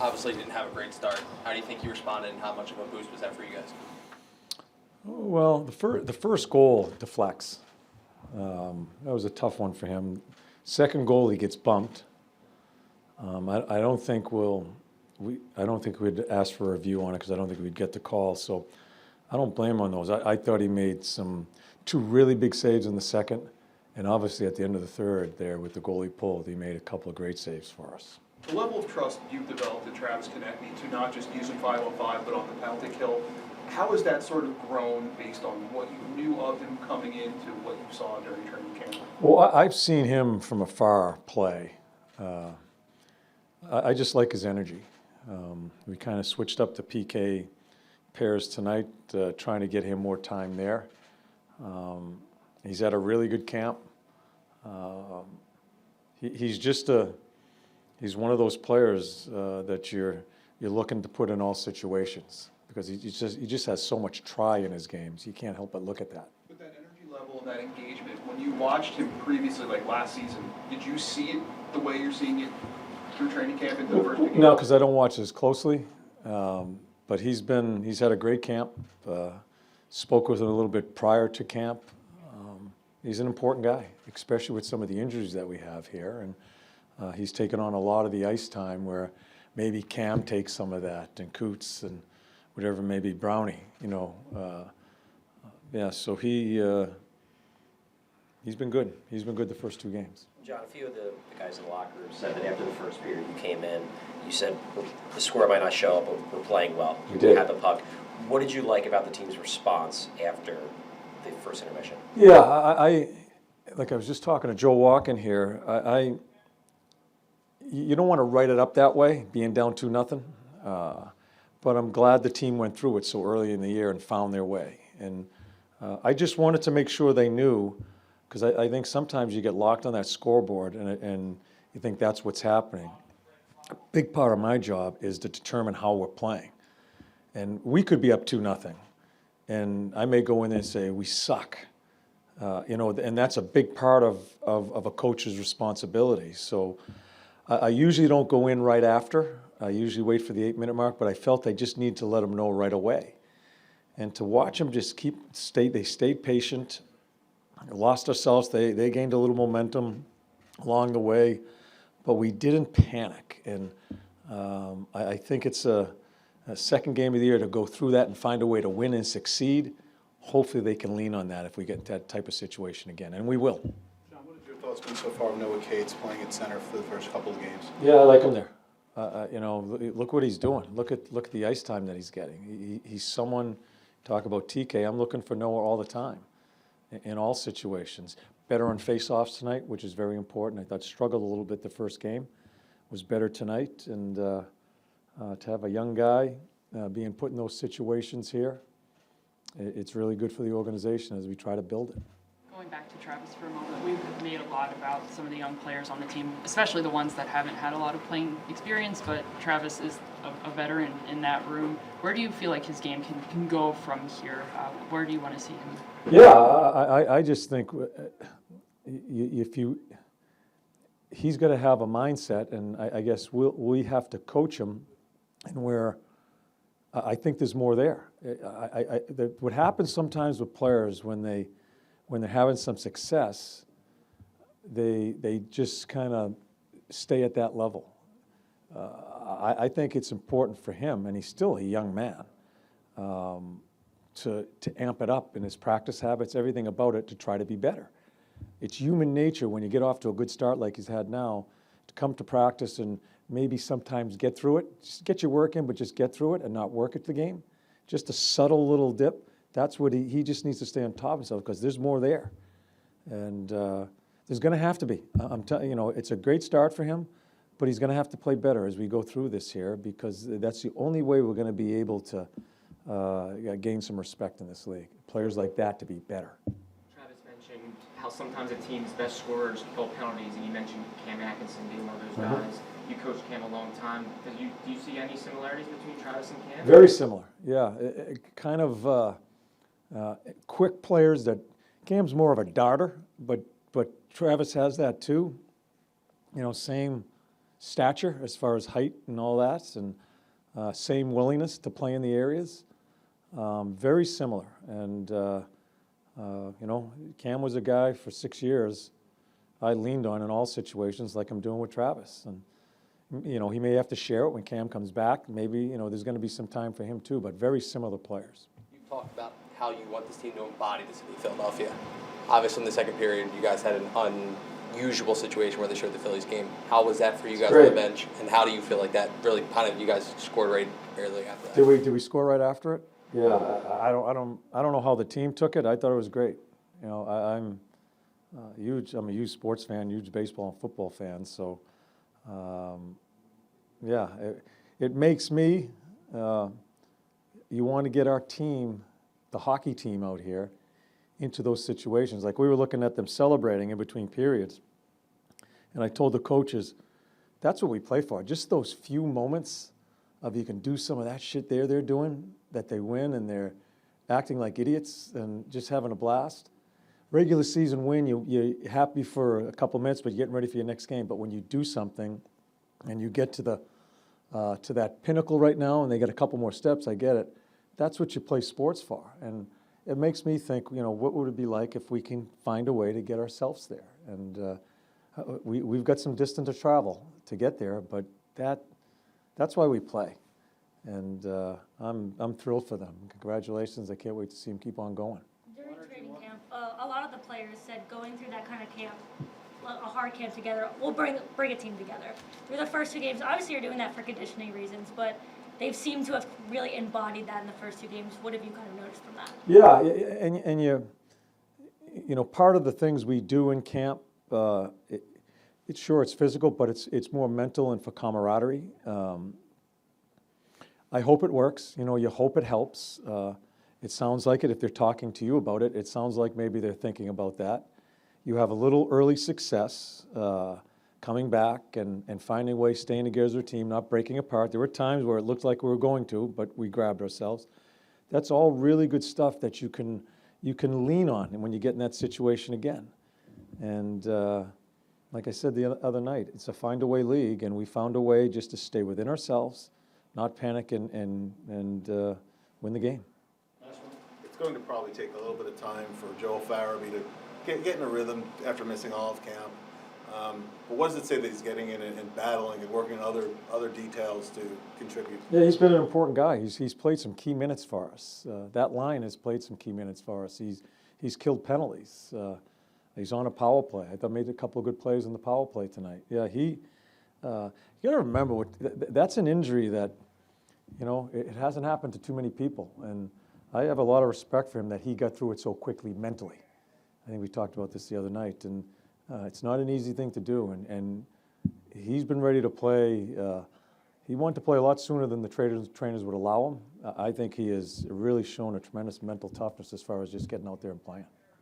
obviously didn't have a great start. How do you think you responded, and how much of a boost was that for you guys? Well, the first goal deflects. That was a tough one for him. Second goal, he gets bumped. I don't think we'd ask for a review on it because I don't think we'd get the call. So I don't blame him on those. I thought he made two really big saves in the second, and obviously at the end of the third there with the goal he pulled, he made a couple of great saves for us. The level of trust you've developed in Travis Konechny to not just use him 5-on-5 but on the penalty kill, how has that sort of grown based on what you knew of him coming into what you saw during training camp? Well, I've seen him from afar play. I just like his energy. We kind of switched up the PK pairs tonight, trying to get him more time there. He's had a really good camp. He's one of those players that you're looking to put in all situations because he just has so much try in his games. You can't help but look at that. With that energy level and that engagement, when you watched him previously, like last season, did you see it the way you're seeing it through training camp into the first game? No, because I don't watch as closely. But he's had a great camp. Spoke with him a little bit prior to camp. He's an important guy, especially with some of the injuries that we have here. And he's taken on a lot of the ice time where maybe Cam takes some of that, and Coots and whatever, maybe Brownie, so he's been good. He's been good the first two games. John, a few of the guys in the locker room said that after the first period you came in, you said the score might not show up, but we're playing well. We did. We had the puck. What did you like about the team's response after the first intermission? Yeah, I was just talking to Joe Walken here. You don't want to write it up that way, being down 2-0. But I'm glad the team went through it so early in the year and found their way. And I just wanted to make sure they knew, because I think sometimes you get locked on that scoreboard and you think that's what's happening. A big part of my job is to determine how we're playing. And we could be up 2-0. And I may go in there and say, we suck. And that's a big part of a coach's responsibility. So I usually don't go in right after. I usually wait for the 8-minute mark, but I felt I just need to let them know right away. And to watch them just they stayed patient, lost ourselves. They gained a little momentum along the way, but we didn't panic. And I think it's a second game of the year to go through that and find a way to win and succeed. Hopefully they can lean on that if we get that type of situation again, and we will. John, what have your thoughts been so far of Noah Cates playing at center for the first couple of games? Yeah, I like him there. Look what he's doing. Look at the ice time that he's getting. He's someone. Talk about TK. I'm looking for Noah all the time, in all situations. Better on face-offs tonight, which is very important. I thought struggled a little bit the first game. Was better tonight, and to have a young guy being put in those situations here, it's really good for the organization as we try to build it. Going back to Travis for a moment, we've made a lot about some of the young players on the team, especially the ones that haven't had a lot of playing experience, but Travis is a veteran in that room. Where do you feel like his game can go from here? Where do you want to see him? Yeah, I just think he's got to have a mindset, and I guess we have to coach him, and where I think there's more there. What happens sometimes with players when they're having some success, they just kind of stay at that level. I think it's important for him, and he's still a young man, to amp it up in his practice habits, everything about it, to try to be better. It's human nature when you get off to a good start like he's had now, to come to practice and maybe sometimes get through it. Just get your work in, but just get through it and not work at the game. Just a subtle little dip. That's what he just needs to stay on top of himself, because there's more there. And there's going to have to be. I'm telling you, it's a great start for him, but he's going to have to play better as we go through this here, because that's the only way we're going to be able to gain some respect in this league. Players like that to be better. Travis mentioned how sometimes a team's best scorers kill penalties, and you mentioned Cam Atkinson being one of those guys. You coached Cam a long time. Do you see any similarities between Travis and Cam? Very similar, yeah. Kind of quick players that Cam's more of a darter, but Travis has that too. Same stature as far as height and all that, and same willingness to play in the areas. Very similar. And, Cam was a guy for 6 years I leaned on in all situations like I'm doing with Travis. And, he may have to share it when Cam comes back. Maybe, there's going to be some time for him too, but very similar players. You talked about how you want this team to embody the city of Philadelphia. Obviously, in the second period, you guys had an unusual situation where they showed the Phillies game. How was that for you guys on the bench, and how do you feel like that really kind of you guys scored right early after that? Did we score right after it? Yeah, I don't know how the team took it. I thought it was great. I'm a huge sports fan, huge baseball and football fan. So, it makes me. You want to get our team, the hockey team out here, into those situations. Like we were looking at them celebrating in between periods, and I told the coaches, that's what we play for. Just those few moments of you can do some of that shit they're doing, that they win and they're acting like idiots and just having a blast. Regular season win, you're happy for a couple minutes, but you're getting ready for your next game. But when you do something and you get to that pinnacle right now and they get a couple more steps, I get it. That's what you play sports for. And it makes me think, what would it be like if we can find a way to get ourselves there? And we've got some distance to travel to get there, but that's why we play. And I'm thrilled for them. Congratulations. I can't wait to see them keep on going. During training camp, a lot of the players said going through that kind of camp, a hard camp together, will bring a team together. Through the first 2 games, obviously you're doing that for conditioning reasons, but they've seemed to have really embodied that in the first 2 games. What have you kind of noticed from that? Yeah, and part of the things we do in camp, it's physical, but it's more mental and for camaraderie. I hope it works. You hope it helps. It sounds like it. If they're talking to you about it, it sounds like maybe they're thinking about that. You have a little early success coming back and finding a way, staying together as a team, not breaking apart. There were times where it looked like we were going to, but we grabbed ourselves. That's all really good stuff that you can lean on when you get in that situation again. And like I said the other night, it's a find-a-way league, and we found a way just to stay within ourselves, not panic, and win the game. It's going to probably take a little bit of time for Joel Farabee to get in a rhythm after missing all of camp. But what does it say that he's getting in and battling and working on other details to contribute? Yeah, he's been an important guy. He's played some key minutes for us. That line has played some key minutes for us. He's killed penalties. He's on a power play. I thought made a couple of good plays in the power play tonight. Yeah, you got to remember that's an injury that it hasn't happened to too many people, and I have a lot of respect for him that he got through it so quickly mentally. I think we talked about this the other night, and it's not an easy thing to do, and he's been ready to play. He wanted to play a lot sooner than the trainers would allow him. I think he has really shown a tremendous mental toughness as far as just getting out there and playing.